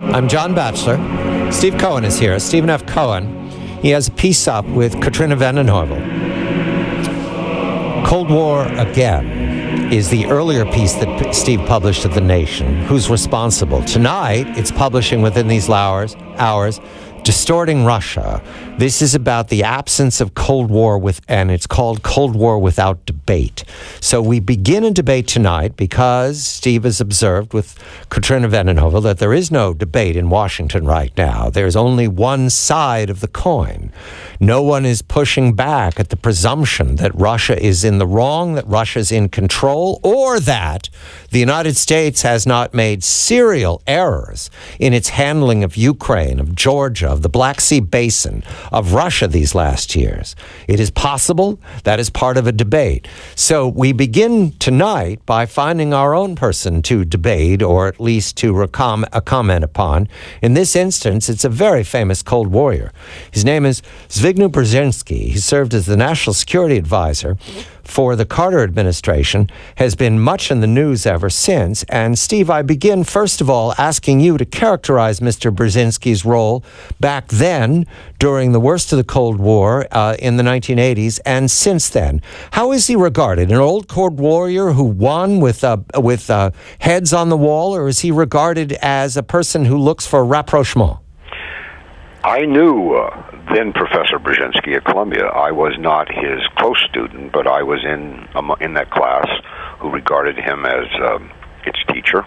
I'm John Batchelor. Steve Cohen is here. Stephen F. Cohen. He has a piece up with Katrina vanden Heuvel. Cold War Again is the earlier piece that Steve published at The Nation. Who's responsible? Tonight, it's publishing within these hours, Distorting Russia. This is about the absence of Cold War and it's called Cold War Without Debate. So we begin a debate tonight because Steve has observed with Katrina vanden Heuvel that there is no debate in Washington right now. There's only one side of the coin. No one is pushing back at the presumption that Russia is in the wrong, that Russia's in control, or that the United States has not made serial errors in its handling of Ukraine, of Georgia, of the Black Sea Basin, of Russia these last years. It is possible that is part of a debate. So we begin tonight by finding our own person to debate, or at least to comment upon. In this instance, it's a very famous Cold Warrior. His name is Zbigniew Brzezinski. He served as the National Security Advisor for the Carter administration, has been much in the news ever since. And Steve, I begin first of all asking you to characterize Mr. Brzezinski's role back then during the worst of the Cold War in the 1980s and since then. How is he regarded? An old Cold Warrior who won with heads on the wall, or is he regarded as a person who looks for rapprochement? I knew then Professor Brzezinski at Columbia. I was not his close student, but I was in that class who regarded him as its teacher.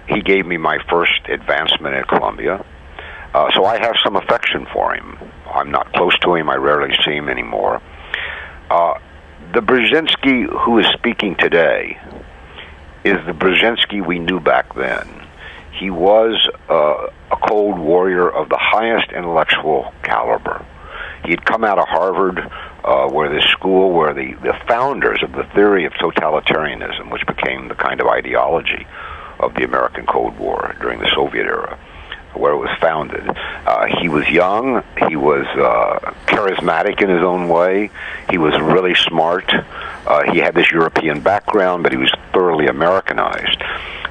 He gave me my first advancement at Columbia, so I have some affection for him. I'm not close to him. I rarely see him anymore. The Brzezinski who is speaking today is the Brzezinski we knew back then. He was a Cold Warrior of the highest intellectual caliber. He had come out of Harvard, where the founders of the theory of totalitarianism, which became the kind of ideology of the American Cold War during the Soviet era, where it was founded. He was young. He was charismatic in his own way. He was really smart. He had this European background, but he was thoroughly Americanized.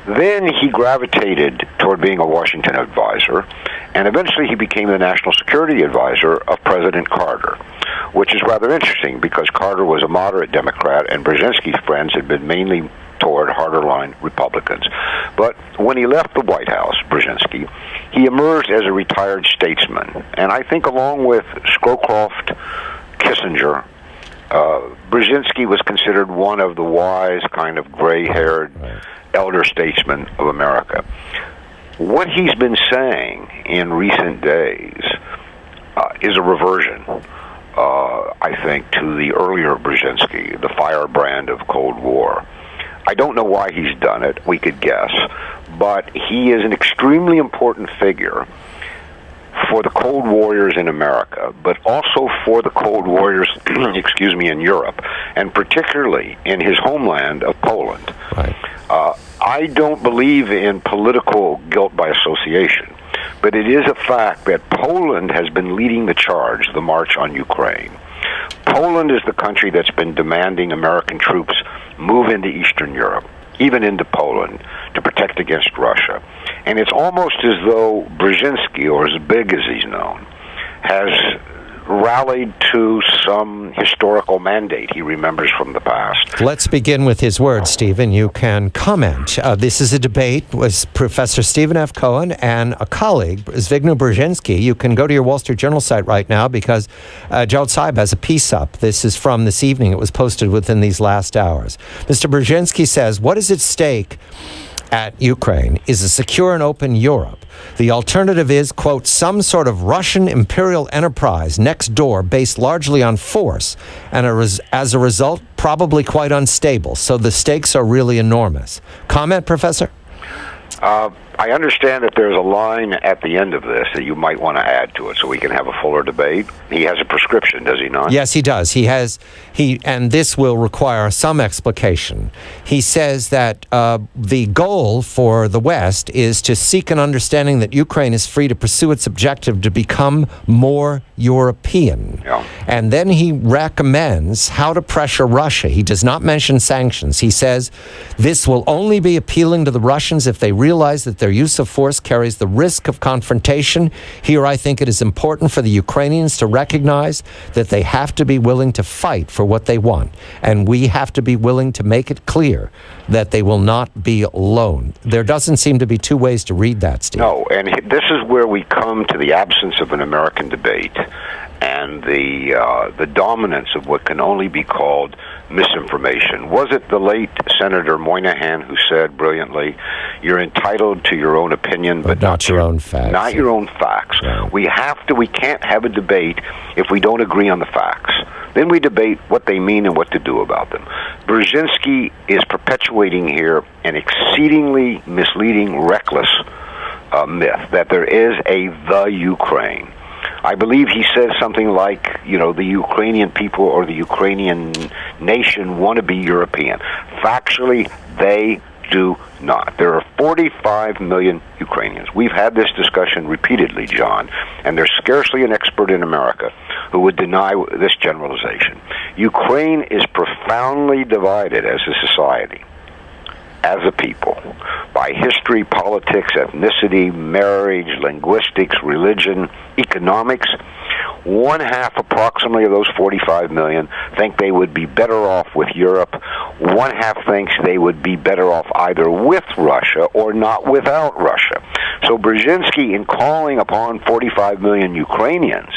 Then he gravitated toward being a Washington advisor, and eventually he became the national security advisor of President Carter, which is rather interesting because Carter was a moderate Democrat and Brzezinski's friends had been mainly toward harder-line Republicans. But when he left the White House, Brzezinski, he emerged as a retired statesman, and I think along with Scowcroft, Kissinger, Brzezinski was considered one of the wise, kind of gray-haired elder statesmen of America. What he's been saying in recent days is a reversion, I think, to the earlier Brzezinski, the firebrand of Cold War. I don't know why he's done it. We could guess. But he is an extremely important figure for the Cold Warriors in America, but also for the Cold Warriors, in Europe, and particularly in his homeland of Poland. Right. I don't believe in political guilt by association, but it is a fact that Poland has been leading the charge, the march on Ukraine. Poland is the country that's been demanding American troops move into Eastern Europe, even into Poland, to protect against Russia. And it's almost as though Brzezinski, or as big as he's known, has rallied to some historical mandate he remembers from the past. Let's begin with his words, Stephen. You can comment. This is a debate with Professor Stephen F. Cohen and a colleague, Zbigniew Brzezinski. You can go to your Wall Street Journal site right now because Jawed Saib has a piece up. This is from this evening. It was posted within these last hours. Mr. Brzezinski says, what is at stake at Ukraine is a secure and open Europe. The alternative is, quote, some sort of Russian imperial enterprise next door based largely on force and as a result, probably quite unstable. So the stakes are really enormous. Comment, Professor? I understand that there's a line at the end of this that you might want to add to it so we can have a fuller debate. He has a prescription, does he not? Yes, he does. And this will require some explication. He says that the goal for the West is to seek an understanding that Ukraine is free to pursue its objective to become more European. Yeah. And then he recommends how to pressure Russia. He does not mention sanctions. He says this will only be appealing to the Russians if they realize that their use of force carries the risk of confrontation. Here, I think it is important for the Ukrainians to recognize that they have to be willing to fight for what they want. And we have to be willing to make it clear that they will not be alone. There doesn't seem to be two ways to read that, Steve. No, and this is where we come to the absence of an American debate and the dominance of what can only be called misinformation. Was it the late Senator Moynihan who said brilliantly, "You're entitled to your own opinion, but not your own facts." Not your own facts. Yeah. We can't have a debate if we don't agree on the facts. Then we debate what they mean and what to do about them. Brzezinski is perpetuating here an exceedingly misleading, reckless myth that there is the Ukraine. I believe he says something like, the Ukrainian people or the Ukrainian nation want to be European. Factually, they do not. There are 45 million Ukrainians. We've had this discussion repeatedly, John, and there's scarcely an expert in America who would deny this generalization. Ukraine is profoundly divided as a society, as a people, by history, politics, ethnicity, marriage, linguistics, religion, economics. One half approximately of those 45 million think they would be better off with Europe. One half thinks they would be better off either with Russia or not without Russia. So Brzezinski, in calling upon 45 million Ukrainians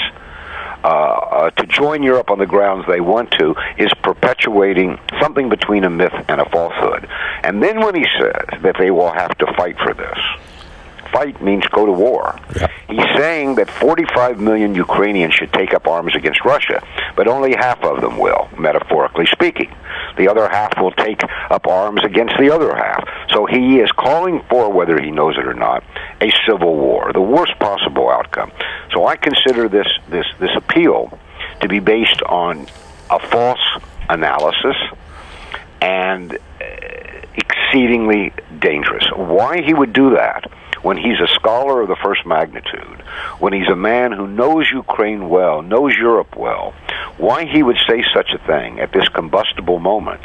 to join Europe on the grounds they want to, is perpetuating something between a myth and a falsehood. And then when he says that they will have to fight for this, fight means go to war. Yep. He's saying that 45 million Ukrainians should take up arms against Russia, but only half of them will, metaphorically speaking. The other half will take up arms against the other half. So he is calling for, whether he knows it or not, a civil war, the worst possible outcome. So I consider this appeal to be based on a false analysis and exceedingly dangerous. Why he would do that when he's a scholar of the first magnitude, when he's a man who knows Ukraine well, knows Europe well, why he would say such a thing at this combustible moment,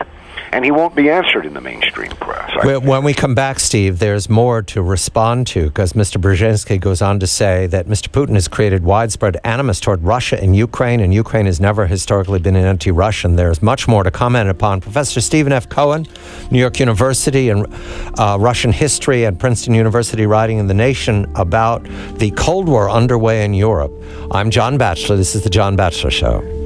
and he won't be answered in the mainstream press. When we come back, Steve, there's more to respond to, because Mr. Brzezinski goes on to say that Mr. Putin has created widespread animus toward Russia and Ukraine has never historically been anti-Russian. There's much more to comment upon. Professor Stephen F. Cohen, New York University and Russian history, and Princeton University, writing in The Nation about the Cold War underway in Europe. I'm John Batchelor. This is The John Batchelor Show.